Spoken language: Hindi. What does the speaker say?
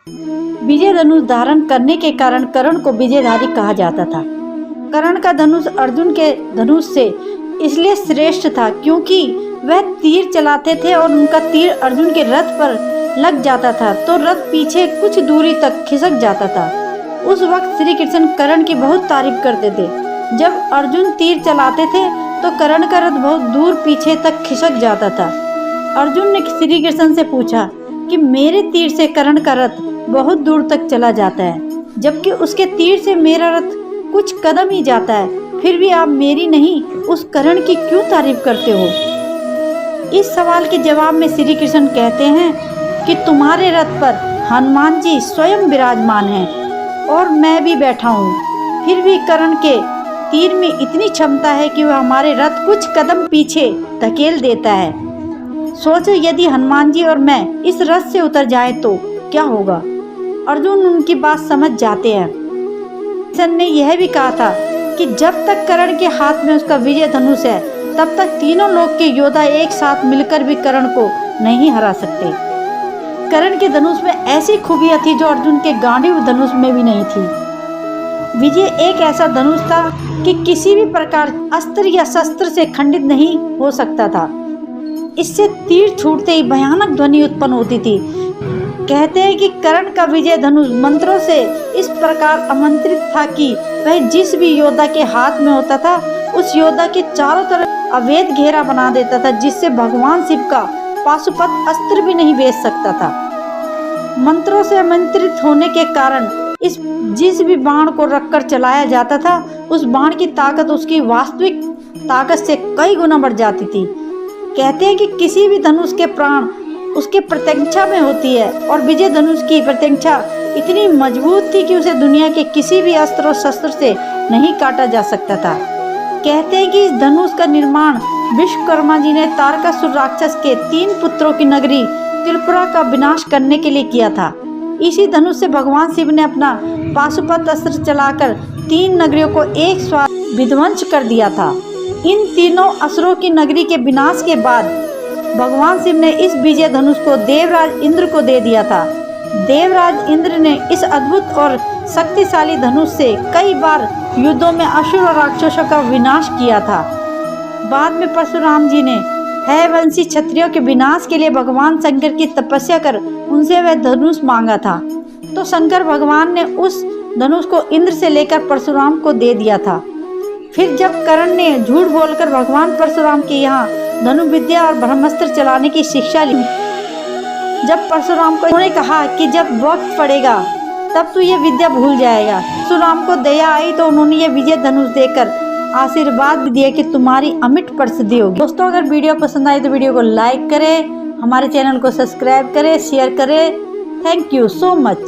विजय धनुष धारण करने के कारण कर्ण को विजयधारी कहा जाता था। कर्ण का धनुष अर्जुन के धनुष से इसलिए श्रेष्ठ था क्योंकि वह तीर चलाते थे और उनका तीर अर्जुन के रथ पर लग जाता था तो रथ पीछे कुछ दूरी तक खिसक जाता था। उस वक्त श्री कृष्ण कर्ण की बहुत तारीफ करते थे। जब अर्जुन तीर चलाते थे तो कर्ण का रथ बहुत दूर पीछे तक खिसक जाता था। अर्जुन ने श्री कृष्ण से पूछा कि मेरे तीर से कर्ण का रथ बहुत दूर तक चला जाता है, जबकि उसके तीर से मेरा रथ कुछ कदम ही जाता है, फिर भी आप मेरी नहीं उस कर्ण की क्यों तारीफ करते हो? इस सवाल के जवाब में श्री कृष्ण कहते हैं कि तुम्हारे रथ पर हनुमान जी स्वयं विराजमान हैं और मैं भी बैठा हूँ, फिर भी कर्ण के तीर में इतनी क्षमता है कि वह हमारे रथ कुछ कदम पीछे धकेल देता है। सोचो यदि हनुमान जी और मैं इस रथ से उतर जाएं तो क्या होगा? अर्जुन उनकी बात समझ जाते हैं। कृष्ण ने यह भी कहा था कि जब तक कर्ण के हाथ में उसका विजय धनुष है तब तक तीनों लोक के योद्धा एक साथ मिलकर भी कर्ण को नहीं हरा सकते। कर्ण के धनुष में ऐसी खूबियां थी जो अर्जुन के गांडीव धनुष में भी नहीं थी। विजय एक ऐसा धनुष था कि किसी भी प्रकार अस्त्र या शस्त्र से खंडित नहीं हो सकता था। इससे तीर छूटते ही भयानक ध्वनि उत्पन्न होती थी। कहते हैं कि कर्ण का विजय धनुष मंत्रों से इस प्रकार आमंत्रित था कि वह जिस भी योद्धा के हाथ में होता था उस योद्धा के चारों तरफ अवैध घेरा बना देता था, जिससे भगवान शिव का पाशुपत अस्त्र भी नहीं भेज सकता था। मंत्रों से आमंत्रित होने के कारण जिस भी बाण को रखकर चलाया जाता था उस बाण की ताकत उसकी वास्तविक ताकत से कई गुना बढ़ जाती थी। कहते हैं कि किसी भी धनुष के प्राण उसके प्रत्यंचा में होती है और विजय धनुष की प्रत्यंचा इतनी मजबूत थी कि उसे दुनिया के किसी भी अस्त्र और शस्त्र से नहीं काटा जा सकता था। कहते हैं कि इस धनुष का निर्माण विश्वकर्मा जी ने तारकासुर राक्षस के 3 पुत्रों की नगरी त्रिपुरा का विनाश करने के लिए किया था। इसी धनुष से भगवान शिव ने अपना पाशुपत अस्त्र चलाकर 3 नगरियों को एक साथ विध्वंस कर दिया था। इन तीनों असुरों की नगरी के विनाश के बाद भगवान शिव ने इस विजय धनुष को देवराज इंद्र को दे दिया था। देवराज इंद्र ने इस अद्भुत और शक्तिशाली धनुष से कई बार युद्धों में असुर और राक्षसों का विनाश किया था। बाद में परशुराम जी ने हैवंशी क्षत्रियों के विनाश के लिए भगवान शंकर की तपस्या कर उनसे वह धनुष मांगा था, तो शंकर भगवान ने उस धनुष को इंद्र से लेकर परशुराम को दे दिया था। फिर जब कर्ण ने झूठ बोलकर भगवान परशुराम के यहाँ धनुर्विद्या और ब्रह्मास्त्र चलाने की शिक्षा ली, जब परशुराम को उन्होंने कहा कि जब वक्त पड़ेगा तब तू ये विद्या भूल जाएगा, परशुराम को दया आई तो उन्होंने ये विजय धनुष देकर आशीर्वाद भी दिया कि तुम्हारी अमिट प्रसिद्धि होगी। दोस्तों, अगर वीडियो पसंद आई तो वीडियो को लाइक करें, हमारे चैनल को सब्सक्राइब करें, शेयर करें। Thank you so much.